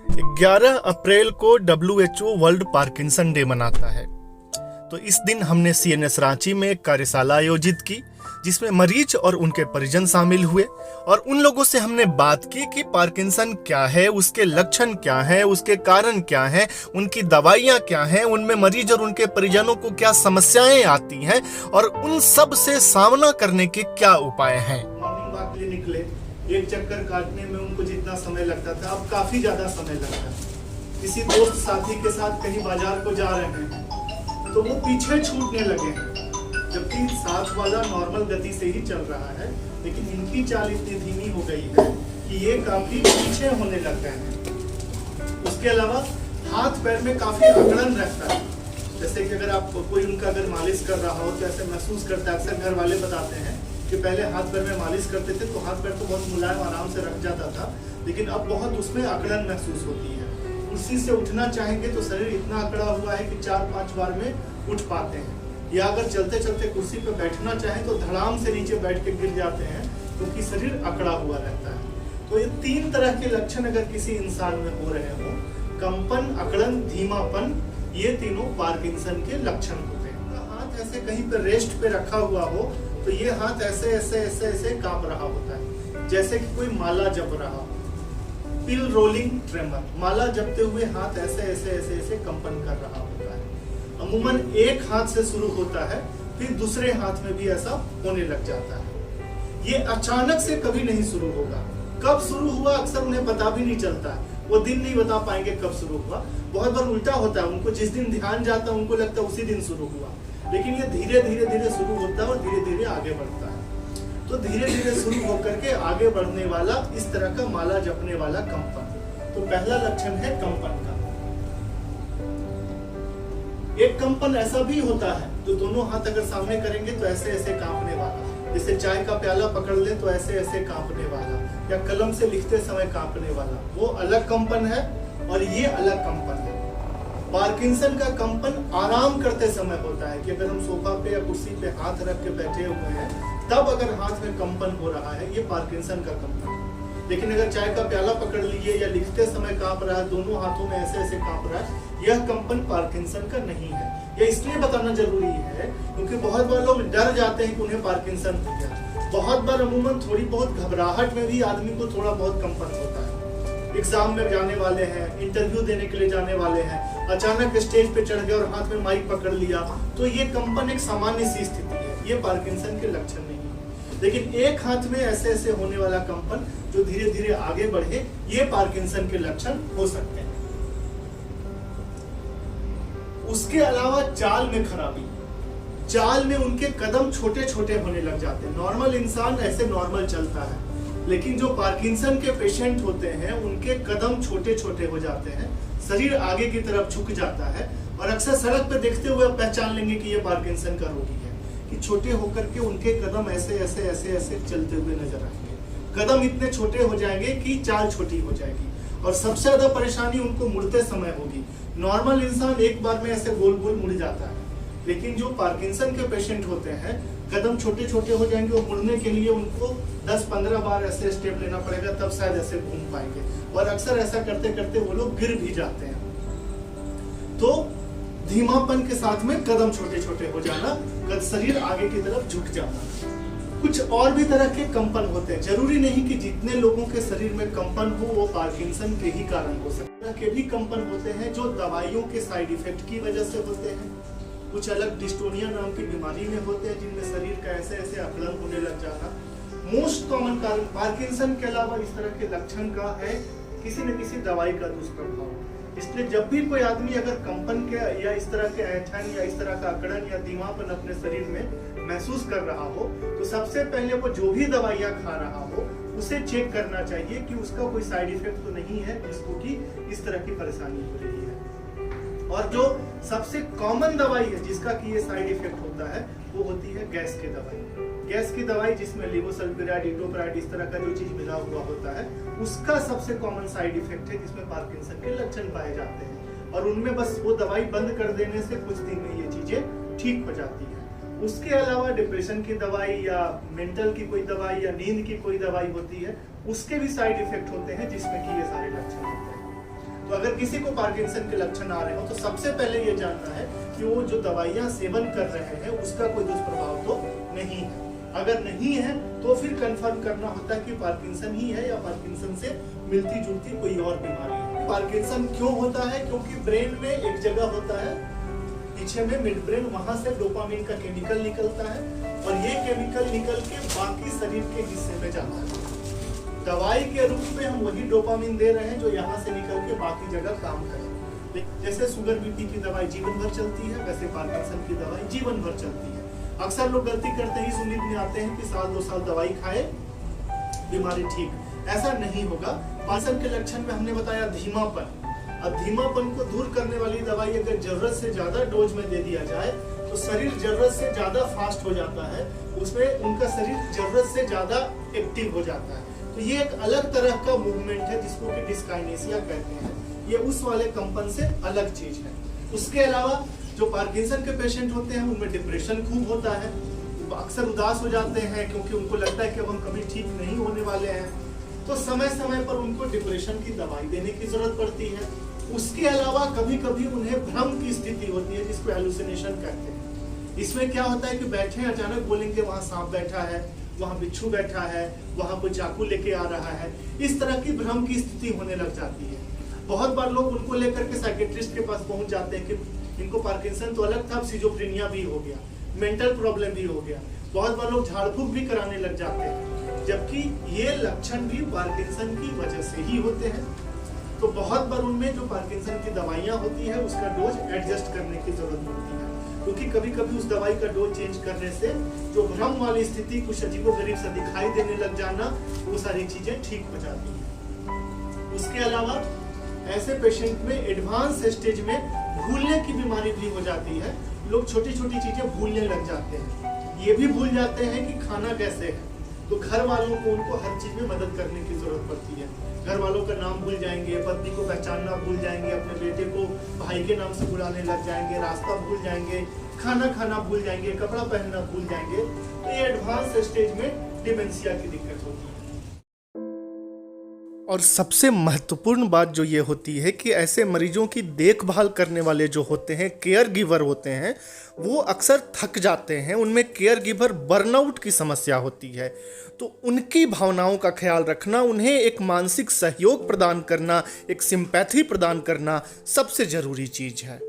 11 अप्रैल को WHO world Parkinson day मनाता है। तो इस दिन हमने CNS रांची में एक कार्यशाला आयोजित की, जिसमें मरीज और उनके परिजन शामिल हुए और उन लोगों से हमने बात की कि पार्किंसन क्या है, उसके लक्षण क्या हैं, उसके कारण क्या हैं, उनकी दवाइयाँ क्या हैं, उनमें मरीज और उनके परिजनों को क्या समस्याएं आती हैं और उन सब से सामना करने के क्या उपाय हैं। मॉर्निंग वॉक के लिए निकले, एक चक्कर काटने में उनको जितना समय लगता था अब काफी ज्यादा समय लगता है। किसी दोस्त साथी के साथ कहीं बाजार को जा रहे हैं तो वो पीछे छूटने लगे हैं, जबकि साथ वाला नॉर्मल गति से ही चल रहा है, लेकिन इनकी चाल इतनी धीमी हो गई है कि ये काफी पीछे होने लग गए हैं। उसके अलावा हाथ पैर में काफी अकड़न रहता है, जैसे कि अगर आप कोई उनका अगर मालिश कर रहा हो तो ऐसे महसूस करता है। अक्सर घर वाले बताते हैं कि पहले हाथ पैर में मालिश करते थे तो हाथ पैर तो बहुत मुलायम आराम से रख जाता था, लेकिन अब बहुत उसमें अकड़न महसूस होती है। कुर्सी से उठना चाहेंगे तो शरीर इतना अकड़ा हुआ है कि 4-5 बार में उठ पाते हैं, या अगर चलते चलते कुर्सी पर बैठना चाहें तो धड़ाम से नीचे बैठ के गिर जाते हैं, क्योंकि शरीर अकड़ा हुआ रहता है। तो ये 3 तरह के लक्षण अगर किसी इंसान में हो रहे हो, कंपन, अकड़न, धीमापन, ये तीनों पार्किंसन के लक्षण होते हैं। हाथ ऐसे कहीं पर रेस्ट पे रखा हुआ हो तो ये हाथ ऐसे ऐसे ऐसे ऐसे कांप रहा होता है, जैसे कि कोई माला जप रहा हो। पिल रोलिंग ट्रेमर, माला जपते हुए हाथ ऐसे ऐसे ऐसे ऐसे कंपन कर रहा होता है। अमूमन एक हाथ से शुरू होता है, फिर दूसरे हाथ में भी ऐसा होने लग जाता है। ये अचानक से कभी नहीं शुरू होगा। कब शुरू हुआ अक्सर उन्हें पता भी नहीं चलता है, वो दिन नहीं बता पाएंगे कब शुरू हुआ। बहुत बार उल्टा होता है, उनको जिस दिन ध्यान जाता है उनको लगता है उसी दिन शुरू हुआ, लेकिन ये धीरे धीरे धीरे शुरू होता है और धीरे धीरे आगे बढ़ता है। तो धीरे धीरे शुरू होकर के आगे बढ़ने वाला इस तरह का माला जपने वाला कंपन। तो पहला लक्षण है कंपन का। एक कंपन ऐसा भी होता है जो दोनों हाथ अगर सामने करेंगे तो ऐसे ऐसे कांपने वाला, जैसे चाय का प्याला पकड़ ले तो ऐसे ऐसे कांपने वाला, या कलम से लिखते समय कांपने वाला, वो अलग कंपन है और ये अलग कंपन है। पार्किंसन का कंपन आराम करते समय होता है कि अगर हम सोफा पे या कुर्सी पे हाथ रख के बैठे हुए हैं तब अगर हाथ में कंपन हो रहा है, ये पार्किंसन का कंपन है। लेकिन अगर चाय का प्याला पकड़ लिए या लिखते समय कांप रहा है, दोनों हाथों में ऐसे ऐसे कांप रहा है, यह कंपन पार्किंसन का नहीं है। यह इसलिए बताना जरूरी है क्योंकि बहुत बार लोग डर जाते हैं कि उन्हें पार्किंसन हो गया। बहुत बार अमूमन थोड़ी बहुत घबराहट में भी आदमी को थोड़ा बहुत कंपन होता है। एग्जाम में जाने वाले हैं, इंटरव्यू देने के लिए जाने वाले हैं, अचानक स्टेज पे चढ़ गए और हाथ में माइक पकड़ लिया, तो ये कंपन एक सामान्य सी स्थिति है, ये पार्किंसन के लक्षण नहीं है। लेकिन एक हाथ में ऐसे ऐसे होने वाला कंपन जो धीरे धीरे आगे बढ़े, ये पार्किंसन के लक्षण हो सकते हैं। उसके अलावा चाल में खराबी, चाल में उनके कदम छोटे छोटे होने लग जाते हैं। नॉर्मल इंसान ऐसे नॉर्मल चलता है, लेकिन जो पार्किंसन के पेशेंट होते हैं उनके कदम छोटे छोटे हो जाते हैं, शरीर आगे की तरफ झुक जाता है और अक्सर सड़क पर देखते हुए आप पहचान लेंगे कि ये पार्किंसन का रोगी है, कि छोटे होकर के उनके कदम ऐसे ऐसे ऐसे ऐसे चलते हुए नजर आएंगे। कदम इतने छोटे हो जाएंगे कि चाल छोटी हो जाएगी और सबसे ज्यादा परेशानी उनको मुड़ते समय होगी। नॉर्मल इंसान एक बार में ऐसे गोल गोल मुड़ जाता है, लेकिन जो पार्किंसन के पेशेंट होते हैं कदम छोटे छोटे हो जाएंगे और मुड़ने के लिए उनको 10-15 बार ऐसे स्टेप लेना पड़ेगा, तब शायद ऐसे घूम पाएंगे, और अक्सर ऐसा करते करते वो लोग गिर भी जाते हैं। तो धीमापन के साथ में कदम छोटे छोटे हो जाना, शरीर आगे की तरफ झुक जाना। कुछ और भी तरह के कंपन होते हैं, जरूरी नहीं कि जितने लोगों के शरीर में कंपन हो वो पार्किंसन के ही कारण हो सकते हैं। के भी कंपन होते हैं जो दवाइयों के साइड इफेक्ट की वजह से होते हैं। कुछ अलग डिस्टोनिया नाम की बीमारी में होते हैं, जिनमें शरीर का ऐसे ऐसे अकड़न होने लग जाना। मोस्ट कॉमन कारण पार्किंसन के अलावा इस तरह के लक्षण का है किसी न किसी दवाई का दुष्प्रभाव। इसलिए जब भी कोई आदमी अगर कंपन के या इस तरह के ऐंठन या इस तरह का अकड़न या धीमापन अपने शरीर में महसूस कर रहा हो, तो सबसे पहले वो जो भी दवाइयाँ खा रहा हो उसे चेक करना चाहिए कि उसका कोई साइड इफेक्ट तो नहीं है जिसको कि इस तरह की परेशानी हो रही है। और जो सबसे कॉमन दवाई है जिसका कि ये साइड इफेक्ट होता है वो होती है गैस की दवाई। गैस की दवाई जिसमें लेवोसल्फिराइड, इटोप्राइड इस तरह का जो चीज मिला हुआ होता है, उसका सबसे कॉमन साइड इफेक्ट है जिसमें पार्किंसन के लक्षण पाए जाते हैं। और उनमें बस वो दवाई बंद कर देने से कुछ दिन में ये चीजें ठीक हो जाती है। उसके अलावा डिप्रेशन की दवाई या मेंटल की कोई दवाई या नींद की कोई दवाई होती है, उसके भी साइड इफेक्ट होते हैं जिसमें कि ये सारे लक्षण होते हैं। तो अगर किसी को पार्किंसन के लक्षण आ रहे हो तो सबसे पहले ये जानना है कि वो जो दवाइयां सेवन कर रहे हैं उसका कोई दुष्प्रभाव तो नहीं है। अगर नहीं है तो फिर कंफर्म करना होता है कि पार्किंसन ही है या पार्किंसन से मिलती जुलती कोई और बीमारी है। पार्किंसन क्यों होता है? क्योंकि ब्रेन में एक जगह होता है पीछे में मिड ब्रेन, वहां से डोपामिन का केमिकल निकलता है और ये केमिकल निकल के बाकी शरीर के हिस्से में जाता है। दवाई के रूप में हम वही डोपामिन दे रहे हैं जो यहाँ से निकल के बाकी जगह काम करे। जैसे शुगर बीपी की दवाई जीवन भर चलती है, वैसे पार्किंसन की दवाई जीवन भर चलती है। अक्सर लोग गलती करते ही इस उम्मीद में आते हैं कि साल 2 साल दवाई खाए बीमारी ठीक। ऐसा नहीं होगा। पार्किंसन के लक्षण में हमने बताया धीमापन। अब धीमापन को दूर करने वाली दवाई अगर जरूरत से ज्यादा डोज में दे दिया जाए तो शरीर जरूरत से ज्यादा फास्ट हो जाता है, उसमें उनका शरीर जरूरत से ज्यादा एक्टिव हो जाता है। तो ये एक अलग तरह का मूवमेंट है जिसको कि डिस्काइनेसिया कहते हैं। ये उस वाले कंपन से अलग चीज है। उसके अलावा जो पार्किंसन के पेशेंट होते हैं उनमें डिप्रेशन खूब होता है, अक्सर उदास हो जाते हैं क्योंकि उनको लगता है कि अब हम कभी ठीक नहीं होने वाले हैं। तो समय समय पर उनको डिप्रेशन की दवाई देने की जरूरत पड़ती है। उसके अलावा कभी कभी उन्हें भ्रम की स्थिति होती है जिसको हेलुसिनेशन कहते हैं। इसमें क्या होता है कि बैठे अचानक बोलेंगे वहां सांप बैठा है, वहां बिच्छू बैठा है, वहां कोई चाकू लेके आ रहा है। इस तरह की भ्रम की स्थिति होने लग जाती है। बहुत बार लोग उनको लेकर के साइकेट्रिस्ट के पास पहुंच जाते हैं कि इनको पार्किंसन तो अलग था, सिजोफ्रेनिया भी हो गया, मेंटल प्रॉब्लम भी हो गया। बहुत बार लोग झाड़ फूक भी कराने लग जाते हैं, जबकि ये लक्षण भी पार्किंसन की वजह से ही होते हैं। तो बहुत बार उनमें जो पार्किंसन की दवाइयां होती है उसका डोज एडजस्ट करने की जरूरत पड़ती है, क्योंकि कभी कभी उस दवाई का डोज चेंज करने से जो भ्रम वाली स्थिति कुछ अजीबोगरीब सा दिखाई देने लग जाना, वो सारी चीजें ठीक हो जाती है। उसके अलावा ऐसे पेशेंट में एडवांस स्टेज में भूलने की बीमारी भी हो जाती है। लोग छोटी छोटी चीजें भूलने लग जाते हैं। ये भी भूल जाते हैं कि खाना कैसे है। तो घर वालों को उनको हर चीज में मदद करने की जरूरत पड़ती है। घर वालों का नाम भूल जाएंगे, पत्नी को पहचानना भूल जाएंगे, अपने बेटे को भाई के नाम से बुलाने लग जाएंगे, रास्ता भूल जाएंगे, खाना खाना भूल जाएंगे, कपड़ा पहनना भूल जाएंगे। तो ये एडवांस स्टेज में डिमेंशिया की दिक्कत होती है। और सबसे महत्वपूर्ण बात जो ये होती है कि ऐसे मरीजों की देखभाल करने वाले जो होते हैं, केयर गिवर होते हैं, वो अक्सर थक जाते हैं। उनमें केयर गिवर बर्नआउट की समस्या होती है। तो उनकी भावनाओं का ख्याल रखना, उन्हें एक मानसिक सहयोग प्रदान करना, एक सिंपैथी प्रदान करना सबसे ज़रूरी चीज़ है।